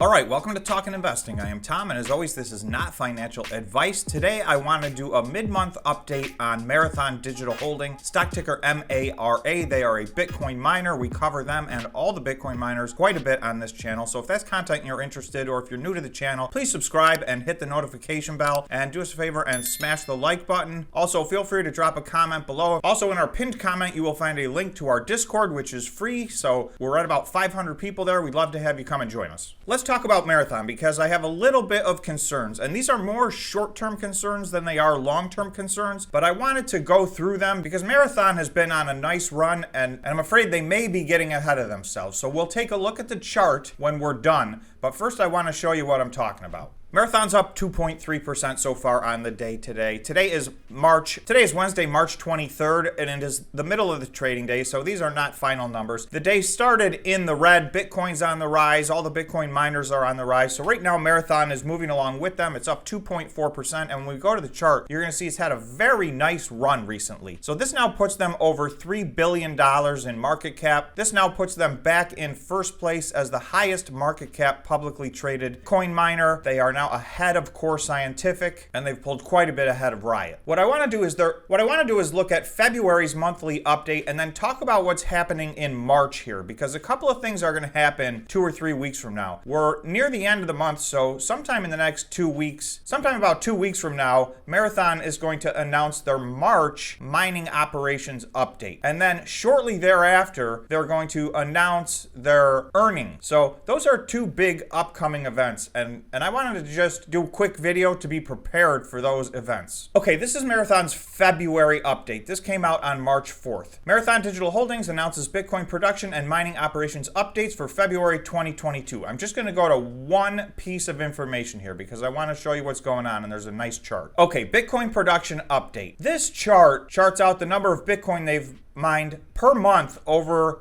All right, welcome to Talkin' Investing. I am Tom, and as always, this is not financial advice. Today, I want to do a mid-month update on Marathon Digital Holding, stock ticker MARA. They are a Bitcoin miner. We cover them and all the Bitcoin miners quite a bit on this channel. So if that's content you're interested, or if you're new to the channel, please subscribe and hit the notification bell, and do us a favor and smash the like button. Also, feel free to drop a comment below. Also, in our pinned comment, you will find a link to our Discord, which is free. So we're at about 500 people there. We'd love to have you come and join us. Let's talk about Marathon, because I have a little bit of concerns, and these are more short-term concerns than they are long-term concerns, but I wanted to go through them because Marathon has been on a nice run, and I'm afraid they may be getting ahead of themselves. So we'll take a look at the chart when we're done, but first I want to show you what I'm talking about. Marathon's up 2.3% so far on the day today. Today is Wednesday, March 23rd, and it is the middle of the trading day, so these are not final numbers. The day started in the red. Bitcoin's on the rise. All the Bitcoin miners are on the rise. So right now, Marathon is moving along with them. It's up 2.4%, and when we go to the chart, you're going to see it's had a very nice run recently. So this now puts them over $3 billion in market cap. This now puts them back in first place as the highest market cap publicly traded coin miner. They are now ahead of Core Scientific, and they've pulled quite a bit ahead of Riot. What I want to do is look at February's monthly update and then talk about what's happening in March here, because a couple of things are going to happen 2 or 3 weeks from now. We're near the end of the month, so sometime in the next 2 weeks, sometime about 2 weeks from now, Marathon is going to announce their March mining operations update. And then shortly thereafter, they're going to announce their earnings. So those are two big upcoming events, and I wanted to just do a quick video to be prepared for those events. Okay, this is Marathon's February update. This came out on March 4th. Marathon Digital Holdings announces Bitcoin production and mining operations updates for February 2022. I'm just going to go to one piece of information here because I want to show you what's going on, and there's a nice chart. Okay, Bitcoin production update. This chart charts out the number of Bitcoin they've mined per month over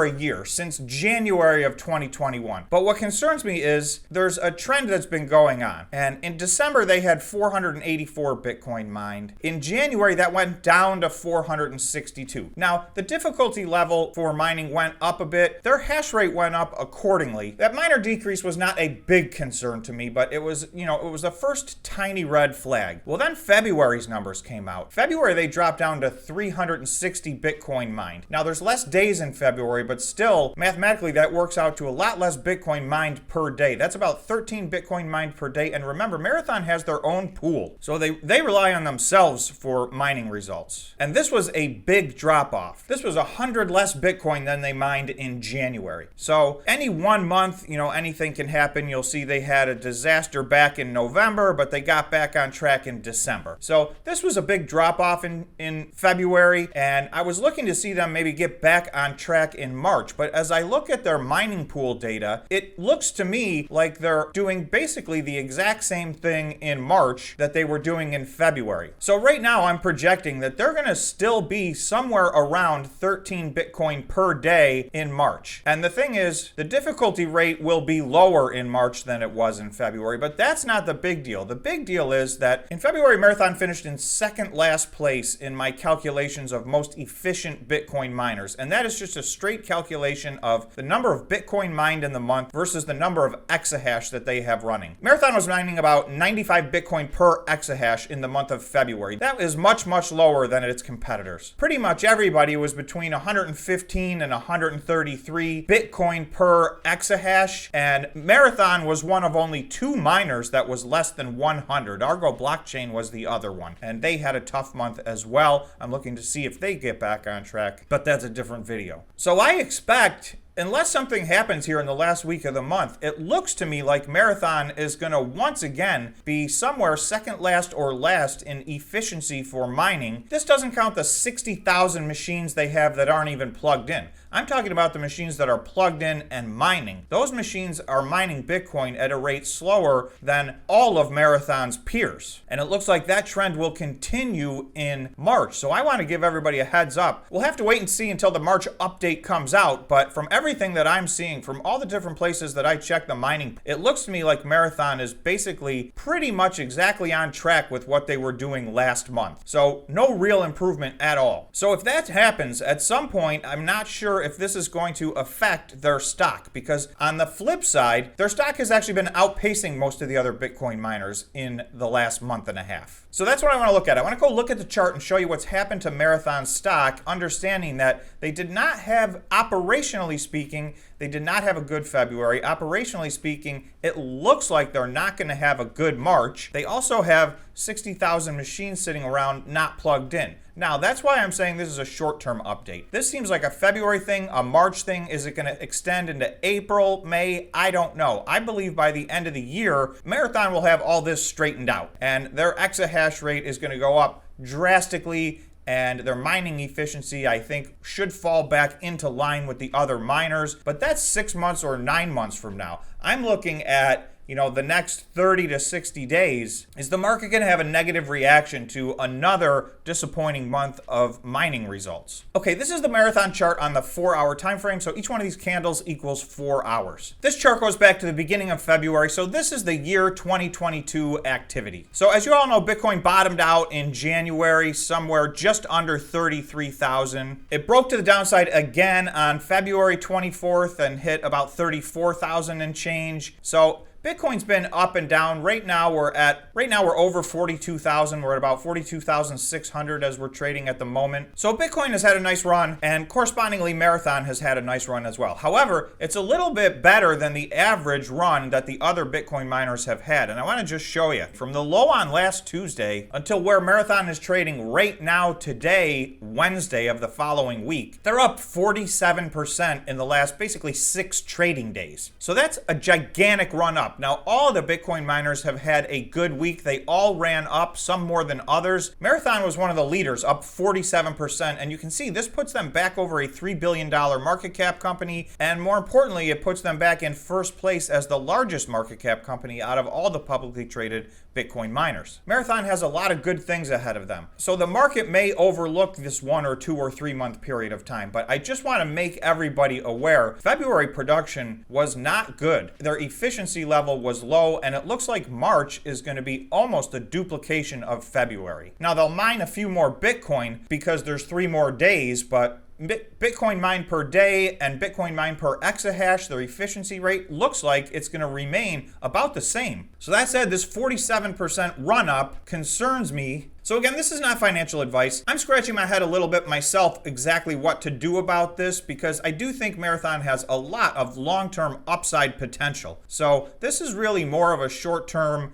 a year, since January of 2021. But what concerns me is there's a trend that's been going on. And in December, they had 484 Bitcoin mined. In January, that went down to 462. Now, the difficulty level for mining went up a bit. Their hash rate went up accordingly. That minor decrease was not a big concern to me, but it was the first tiny red flag. Well, then February's numbers came out. February, they dropped down to 360 Bitcoin mined. Now, there's less days in February, but still, mathematically, that works out to a lot less Bitcoin mined per day. That's about 13 Bitcoin mined per day. And remember, Marathon has their own pool, so they rely on themselves for mining results. And this was a big drop off. This was 100 less Bitcoin than they mined in January. So any 1 month, anything can happen. You'll see they had a disaster back in November, but they got back on track in December. So this was a big drop off in February, and I was looking to see them maybe get back on track in March. But as I look at their mining pool data, it looks to me like they're doing basically the exact same thing in March that they were doing in February. So right now I'm projecting that they're going to still be somewhere around 13 Bitcoin per day in March. And the thing is, the difficulty rate will be lower in March than it was in February, but that's not the big deal. The big deal is that in February, Marathon finished in second last place in my calculations of most efficient Bitcoin miners. And that is just a straight calculation of the number of Bitcoin mined in the month versus the number of exahash that they have running. Marathon was mining about 95 Bitcoin per exahash in the month of February. That is much, much lower than its competitors. Pretty much everybody was between 115 and 133 Bitcoin per exahash, and Marathon was one of only 2 miners that was less than 100. Argo Blockchain was the other one, and they had a tough month as well. I'm looking to see if they get back on track, but that's a different video. So I expect, unless something happens here in the last week of the month, it looks to me like Marathon is going to once again be somewhere second last or last in efficiency for mining. This doesn't count the 60,000 machines they have that aren't even plugged in. I'm talking about the machines that are plugged in and mining. Those machines are mining Bitcoin at a rate slower than all of Marathon's peers. And it looks like that trend will continue in March. So I want to give everybody a heads up. We'll have to wait and see until the March update comes out, but from everything everything that I'm seeing from all the different places that I check the mining, it looks to me like Marathon is basically pretty much exactly on track with what they were doing last month. So no real improvement at all. So if that happens, at some point, I'm not sure if this is going to affect their stock, because on the flip side, their stock has actually been outpacing most of the other Bitcoin miners in the last month and a half. So that's what I want to look at. I want to go look at the chart and show you what's happened to Marathon stock, understanding that they did not have, operationally speaking, they did not have a good February. Operationally speaking, it looks like they're not going to have a good March. They also have 60,000 machines sitting around not plugged in. Now, that's why I'm saying this is a short-term update. This seems like a February thing, a March thing. Is it going to extend into April, May? I don't know. I believe by the end of the year, Marathon will have all this straightened out, and their exahash rate is going to go up drastically, and their mining efficiency, I think, should fall back into line with the other miners. But that's 6 months or 9 months from now. I'm looking at the next 30 to 60 days. Is the market going to have a negative reaction to another disappointing month of mining results? Okay, this is the Marathon chart on the 4-hour time frame. So each one of these candles equals 4 hours. This chart goes back to the beginning of February. So this is the year 2022 activity. So as you all know, Bitcoin bottomed out in January somewhere just under 33,000. It broke to the downside again on February 24th and hit about 34,000 and change. So Bitcoin's been up and down. Right now we're over 42,000. We're at about 42,600 as we're trading at the moment. So Bitcoin has had a nice run, and correspondingly Marathon has had a nice run as well. However, it's a little bit better than the average run that the other Bitcoin miners have had. And I want to just show you from the low on last Tuesday until where Marathon is trading right now today, Wednesday of the following week. They're up 47% in the last basically 6 trading days. So that's a gigantic run up. Now, all the Bitcoin miners have had a good week. They all ran up, some more than others. Marathon was one of the leaders, up 47%. And you can see this puts them back over a $3 billion market cap company. And more importantly, it puts them back in first place as the largest market cap company out of all the publicly traded Bitcoin miners. Marathon has a lot of good things ahead of them. So the market may overlook this 1 or 2 or 3 month period of time, but I just want to make everybody aware February production was not good. Their efficiency level was low, and it looks like March is going to be almost a duplication of February. Now they'll mine a few more Bitcoin because there's 3 more days, but Bitcoin mined per day and Bitcoin mined per exahash, their efficiency rate looks like it's going to remain about the same. So that said, this 47% run up concerns me. So again, this is not financial advice. I'm scratching my head a little bit myself exactly what to do about this, because I do think Marathon has a lot of long-term upside potential. So this is really more of a short-term,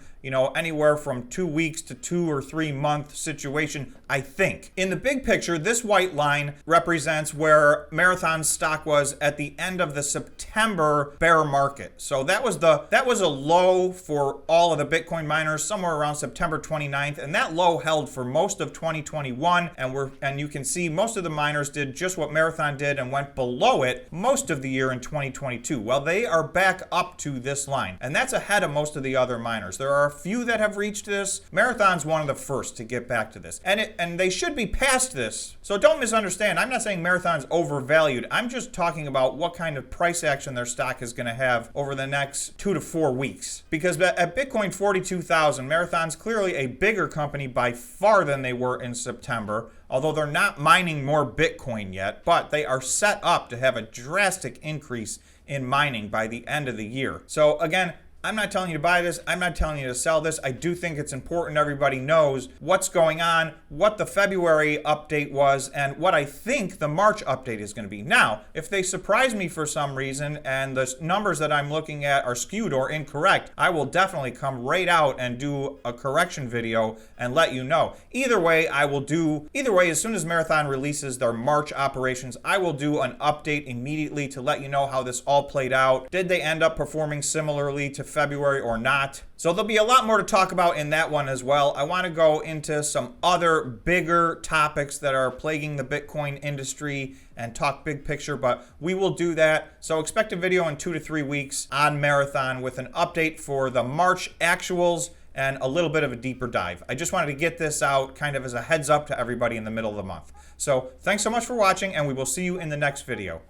anywhere from 2 weeks to 2 or 3 month situation, I think. In the big picture, this white line represents where Marathon's stock was at the end of the September bear market. So that was a low for all of the Bitcoin miners somewhere around September 29th, and that low held for most of 2021, and you can see most of the miners did just what Marathon did and went below it most of the year in 2022. Well, they are back up to this line, and that's ahead of most of the other miners. There are a few that have reached this. Marathon's one of the first to get back to this, and they should be past this. So don't misunderstand. I'm not saying Marathon's overvalued. I'm just talking about what kind of price action their stock is going to have over the next 2 to 4 weeks. Because at Bitcoin 42,000, Marathon's clearly a bigger company by far than they were in September, although they're not mining more Bitcoin yet, but they are set up to have a drastic increase in mining by the end of the year. So again, I'm not telling you to buy this. I'm not telling you to sell this. I do think it's important everybody knows what's going on, what the February update was, and what I think the March update is going to be. Now, if they surprise me for some reason and the numbers that I'm looking at are skewed or incorrect, I will definitely come right out and do a correction video and let you know. Either way, as soon as Marathon releases their March operations, I will do an update immediately to let you know how this all played out. Did they end up performing similarly to February or not? So there'll be a lot more to talk about in that one as well. I want to go into some other bigger topics that are plaguing the Bitcoin industry and talk big picture, but we will do that. So expect a video in 2 to 3 weeks on Marathon with an update for the March actuals and a little bit of a deeper dive. I just wanted to get this out kind of as a heads up to everybody in the middle of the month. So thanks so much for watching, and we will see you in the next video.